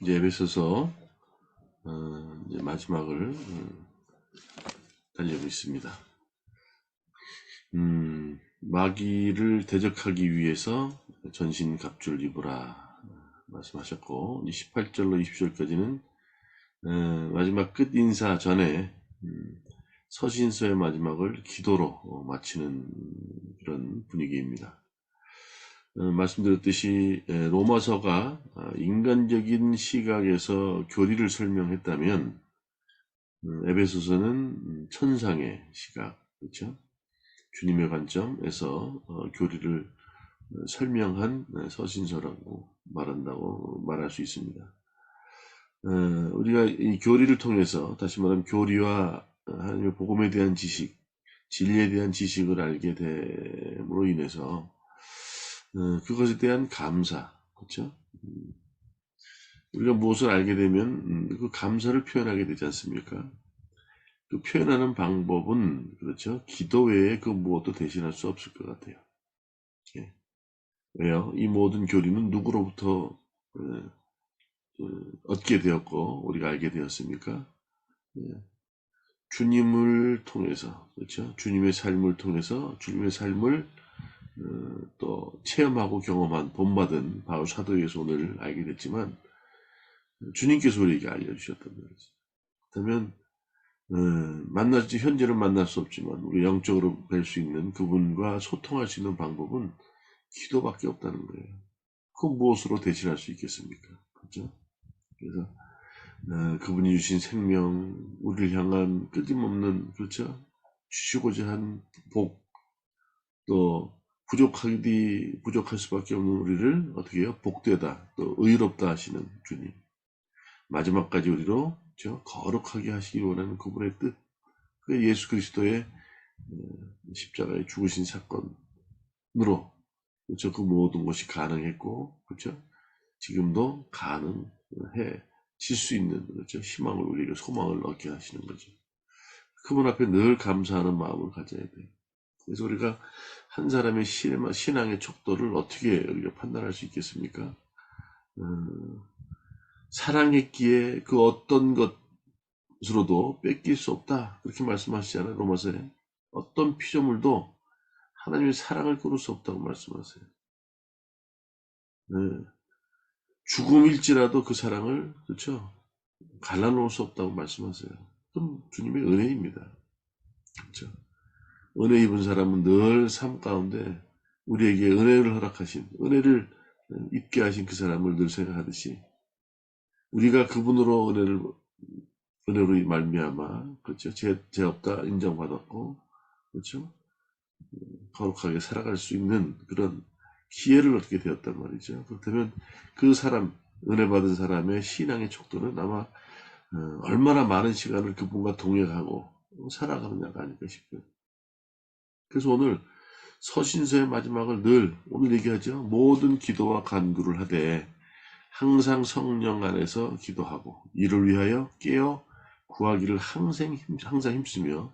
이제 에베소서 이제 마지막을 달리고 있습니다. 마귀를 대적하기 위해서 전신갑주를 입으라 말씀하셨고, 18절로 20절까지는 마지막 끝 인사 전에 서신서의 마지막을 기도로 마치는 그런 분위기입니다. 말씀드렸듯이 로마서가 인간적인 시각에서 교리를 설명했다면 에베소서는 천상의 시각, 그렇죠? 주님의 관점에서 교리를 설명한 서신서라고 말할 수 있습니다. 우리가 이 교리를 통해서, 다시 말하면 교리와 하나님의 복음에 대한 지식, 진리에 대한 지식을 알게 됨으로 인해서 그것에 대한 감사, 그렇죠? 우리가 무엇을 알게 되면 그 감사를 표현하게 되지 않습니까? 그 표현하는 방법은, 그렇죠, 기도 외에 그 무엇도 대신할 수 없을 것 같아요. 예. 왜요? 이 모든 교리는 누구로부터 얻게 되었고 우리가 알게 되었습니까? 예. 주님을 통해서, 그렇죠? 주님의 삶을 통해서 주님의 삶을 또 체험하고 경험한 본받은 바울 사도에서 오늘 알게 됐지만, 주님께서 우리에게 알려주셨단 말이죠. 그렇다면 만날지 현재는 만날 수 없지만 우리 영적으로 뵐 수 있는 그분과 소통할 수 있는 방법은 기도밖에 없다는 거예요. 그 무엇으로 대신할 수 있겠습니까? 그렇죠? 그래서 그분이 주신 생명, 우리를 향한 끊임없는, 그렇죠, 주시고자 한 복, 또 부족할 수밖에 없는 우리를 어떻게 해요? 복되다, 또 의롭다 하시는 주님, 마지막까지 우리로, 그렇죠, 거룩하게 하시기 원하는 그분의 뜻, 그 예수 그리스도의 십자가에 죽으신 사건으로, 그렇죠, 그 모든 것이 가능했고, 그렇죠, 지금도 가능해질 수 있는, 그렇죠, 희망을, 우리에게 소망을 얻게 하시는 거죠. 그분 앞에 늘 감사하는 마음을 가져야 돼요. 그래서 우리가 한 사람의 신앙의 척도를 어떻게 우리가 판단할 수 있겠습니까? 사랑했기에 그 어떤 것으로도 뺏길 수 없다, 그렇게 말씀하시잖아요. 로마서에 어떤 피조물도 하나님의 사랑을 끊을 수 없다고 말씀하세요. 죽음일지라도 그 사랑을, 그렇죠, 갈라놓을 수 없다고 말씀하세요. 그럼 주님의 은혜입니다. 그렇죠? 은혜 입은 사람은 늘 삶 가운데 우리에게 은혜를 허락하신, 은혜를 입게 하신 그 사람을 늘 생각하듯이, 우리가 그분으로 은혜로 말미암아, 그렇죠, 죄 없다 인정받았고, 그렇죠, 거룩하게 살아갈 수 있는 그런 기회를 얻게 되었단 말이죠. 그렇다면 그 사람, 은혜 받은 사람의 신앙의 척도는 아마 얼마나 많은 시간을 그분과 동행하고 살아가느냐가 아닐까 싶어요. 그래서 오늘 서신서의 마지막을 늘 오늘 얘기하죠. 모든 기도와 간구를 하되 항상 성령 안에서 기도하고 이를 위하여 깨어 구하기를 항상 힘쓰며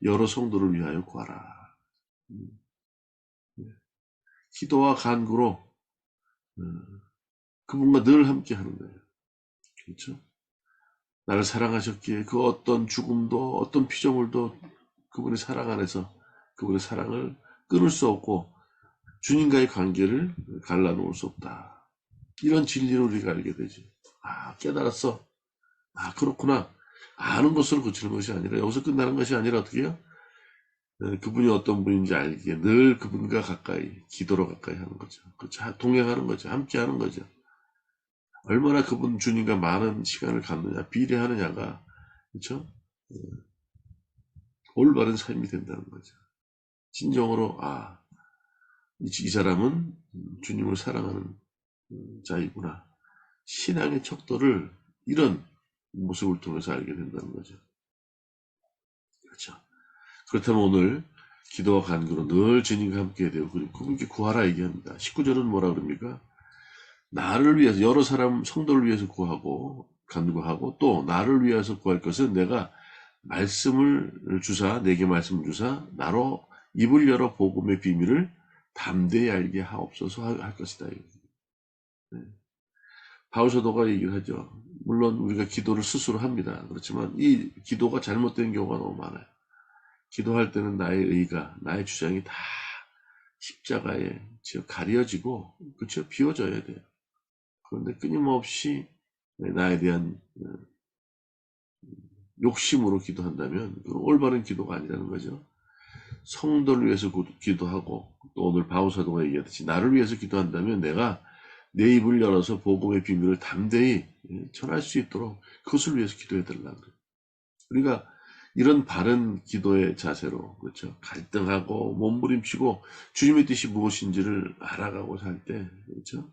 여러 성도를 위하여 구하라. 기도와 간구로 그분과 늘 함께 하는 거예요. 그렇죠? 나를 사랑하셨기에 그 어떤 죽음도 어떤 피조물도 그분의 사랑 안에서 그분의 사랑을 끊을 수 없고 주님과의 관계를 갈라놓을 수 없다. 이런 진리를 우리가 알게 되죠. 깨달았어. 그렇구나. 아는 것으로 그치는 것이 아니라, 여기서 끝나는 것이 아니라 어떻게 해요? 그분이 어떤 분인지 알기에 늘 그분과 가까이, 기도로 가까이 하는 거죠. 그렇죠? 동행하는 거죠. 함께 하는 거죠. 얼마나 그분 주님과 많은 시간을 갖느냐, 비례하느냐가, 그렇죠, 올바른 삶이 된다는 거죠. 진정으로 이 사람은 주님을 사랑하는 자이구나. 신앙의 척도를 이런 모습을 통해서 알게 된다는 거죠. 그렇죠. 그렇다면 오늘 기도와 간구로 늘 주님과 함께 해야 되고, 그리고 그분께 구하라 얘기합니다. 19절은 뭐라 그럽니까? 나를 위해서, 여러 사람 성도를 위해서 구하고 간구하고, 또 나를 위해서 구할 것은 내가 내게 말씀을 주사 나로 입을 열어 복음의 비밀을 담대히 알게 하옵소서 할 것이다. 네. 바울 사도가 얘기를 하죠. 물론 우리가 기도를 스스로 합니다. 그렇지만 이 기도가 잘못된 경우가 너무 많아요. 기도할 때는 나의 의가, 나의 주장이 다 십자가에 가려지고, 그렇죠? 비워져야 돼요. 그런데 끊임없이 나에 대한 욕심으로 기도한다면 그건 올바른 기도가 아니라는 거죠. 성도를 위해서 기도하고, 또 오늘 바울 사도가 얘기했듯이 나를 위해서 기도한다면 내가 내 입을 열어서 복음의 비밀을 담대히 전할 수 있도록 그것을 위해서 기도해 달라고 그래요. 우리가 이런 바른 기도의 자세로, 그렇죠, 갈등하고 몸부림치고 주님의 뜻이 무엇인지를 알아가고 살 때, 그렇죠,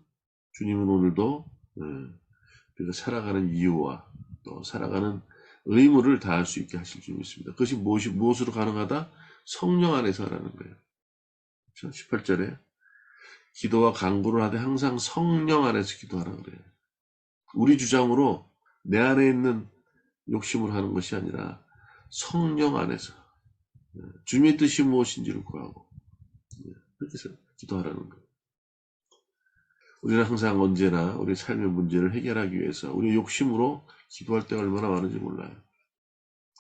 주님은 오늘도 우리가 살아가는 이유와 또 살아가는 의무를 다할 수 있게 하실 줄 믿습니다. 그것이 무엇으로 가능하다? 성령 안에서 하라는 거예요. 그렇죠? 18절에 기도와 간구를 하되 항상 성령 안에서 기도하라고 그래요. 우리 주장으로 내 안에 있는 욕심을 하는 것이 아니라 성령 안에서 주님의 뜻이 무엇인지를 구하고 그렇게 해서 기도하라는 거예요. 우리는 항상 언제나 우리 삶의 문제를 해결하기 위해서 우리의 욕심으로 기도할 때가 얼마나 많은지 몰라요.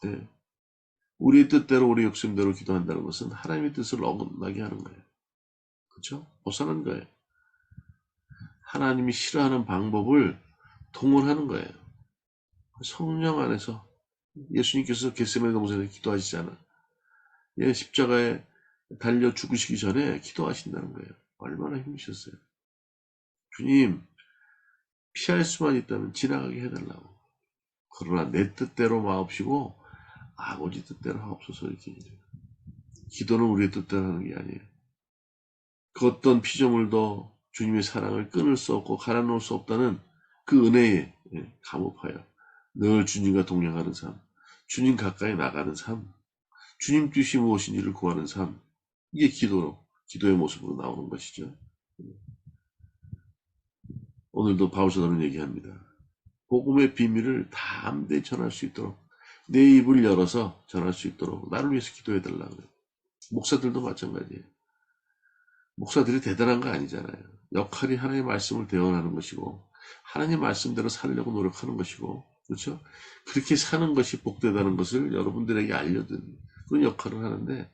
네. 우리의 뜻대로 우리 욕심대로 기도한다는 것은 하나님의 뜻을 어긋나게 하는 거예요. 그렇죠? 벗어난 거예요. 하나님이 싫어하는 방법을 동원하는 거예요. 성령 안에서 예수님께서 겟세마네 동산에서 기도하시잖아. 예, 십자가에 달려 죽으시기 전에 기도하신다는 거예요. 얼마나 힘드셨어요. 주님, 피할 수만 있다면 지나가게 해달라고. 그러나 내 뜻대로 마옵시고 아버지 뜻대로 하옵소서. 이렇게 기도는 우리의 뜻대로 하는 게 아니에요. 그 어떤 피조물도 주님의 사랑을 끊을 수 없고 갈아놓을 수 없다는 그 은혜에 감업하여 늘 주님과 동행하는 삶, 주님 가까이 나가는 삶, 주님 뜻이 무엇인지를 구하는 삶, 이게 기도의 모습으로 나오는 것이죠. 오늘도 바울사도는 얘기합니다. 복음의 비밀을 담대히 전할 수 있도록 내 입을 열어서 전할 수 있도록 나를 위해서 기도해 달라고요. 목사들도 마찬가지예요. 목사들이 대단한 거 아니잖아요. 역할이 하나님의 말씀을 대언하는 것이고 하나님 말씀대로 살려고 노력하는 것이고, 그렇죠? 그렇게 사는 것이 복되다는 것을 여러분들에게 알려드리는 그런 역할을 하는데,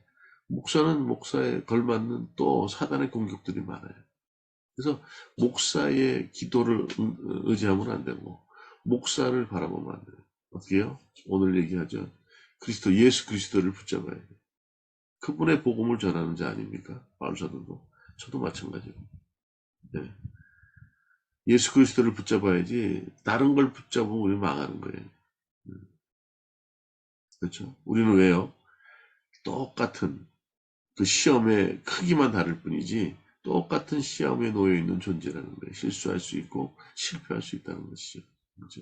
목사는 목사에 걸맞는 또 사단의 공격들이 많아요. 그래서 목사의 기도를 의지하면 안 되고 목사를 바라보면 안 돼요. 어떻게 해요? 오늘 얘기하죠. 예수 그리스도를 붙잡아야 돼요. 그분의 복음을 전하는 자 아닙니까? 바울사도도. 저도 마찬가지고. 네. 예수 그리스도를 붙잡아야지 다른 걸 붙잡으면 우리 망하는 거예요. 그렇죠? 우리는 왜요? 똑같은 그 시험의 크기만 다를 뿐이지 똑같은 시험에 놓여 있는 존재라는 거예요. 실수할 수 있고 실패할 수 있다는 것이죠. 그렇죠?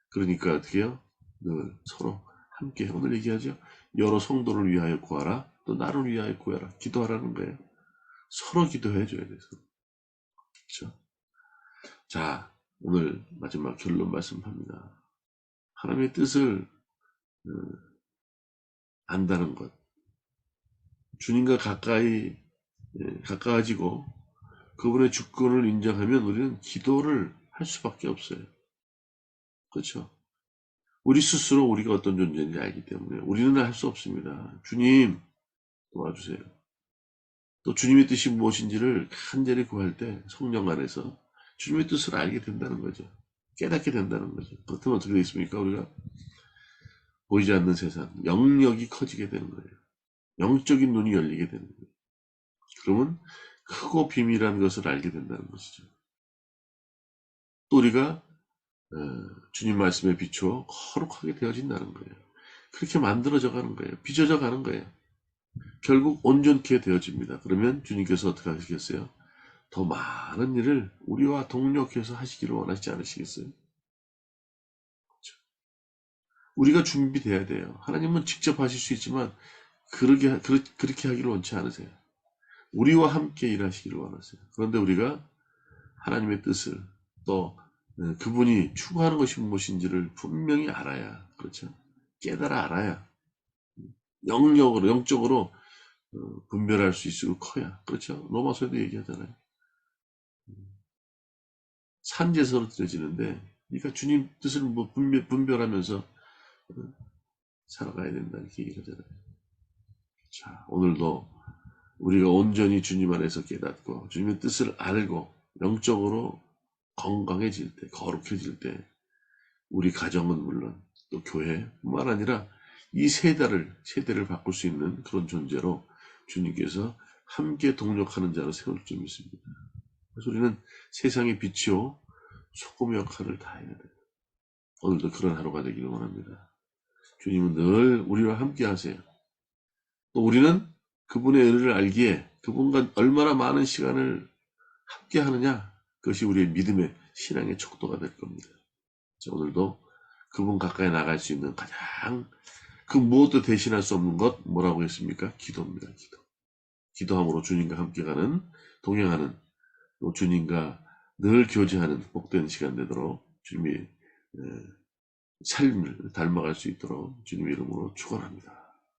그러니까 어떻게 해요? 늘 서로 함께 오늘 얘기하죠. 여러 성도를 위하여 구하라. 또 나를 위하여 구하라. 기도하라는 거예요. 서로 기도해 줘야 돼요. 그렇죠? 자, 오늘 마지막 결론 말씀합니다. 하나님의 뜻을 안다는 것. 주님과 가까워지고 그분의 주권을 인정하면 우리는 기도를 할 수밖에 없어요. 그렇죠? 우리 스스로 우리가 어떤 존재인지 알기 때문에 우리는 할 수 없습니다. 주님 도와주세요. 또 주님의 뜻이 무엇인지를 간절히 구할 때 성령 안에서 주님의 뜻을 알게 된다는 거죠. 깨닫게 된다는 거죠. 그렇다면 어떻게 되겠습니까? 우리가 보이지 않는 세상, 영역이 커지게 되는 거예요. 영적인 눈이 열리게 되는 거예요. 그러면 크고 비밀한 것을 알게 된다는 것이죠. 또 우리가 주님 말씀에 비추어 거룩하게 되어진다는 거예요. 그렇게 만들어져 가는 거예요. 빚어져 가는 거예요. 결국 온전케 되어집니다. 그러면 주님께서 어떻게 하시겠어요? 더 많은 일을 우리와 동력해서 하시기를 원하시지 않으시겠어요? 그렇죠? 우리가 준비돼야 돼요. 하나님은 직접 하실 수 있지만 그렇게 하기를 원치 않으세요. 우리와 함께 일하시기를 원하세요. 그런데 우리가 하나님의 뜻을 또 그분이 추구하는 것이 무엇인지를 분명히 알아야, 그렇죠? 깨달아 알아야 영적으로 분별할 수 있을 커야, 그렇죠? 로마서에도 얘기하잖아요. 산제사로 드려지는데, 그러니까 주님 뜻을 뭐 분별하면서 살아가야 된다 이렇게 얘기하잖아요. 자, 오늘도 우리가 온전히 주님 안에서 깨닫고 주님의 뜻을 알고 영적으로 건강해질 때, 거룩해질 때 우리 가정은 물론 또 교회뿐만 아니라 이 세대를 바꿀 수 있는 그런 존재로 주님께서 함께 동력하는 자로 세울 줄 믿습니다. 그래서 우리는 세상의 빛이요 소금의 역할을 다 해야 돼요. 오늘도 그런 하루가 되기를 원합니다. 주님은 늘 우리와 함께 하세요. 또 우리는 그분의 은혜를 알기에 그분과 얼마나 많은 시간을 함께 하느냐, 그것이 우리의 믿음의 신앙의 척도가 될 겁니다. 자, 오늘도 그분 가까이 나갈 수 있는 가장 그 무엇도 대신할 수 없는 것 뭐라고 했습니까? 기도입니다. 기도함으로 주님과 함께 가는, 동행하는, 또 주님과 늘 교제하는 복된 시간 되도록 주님의 삶을 닮아갈 수 있도록 주님의 이름으로 축원합니다.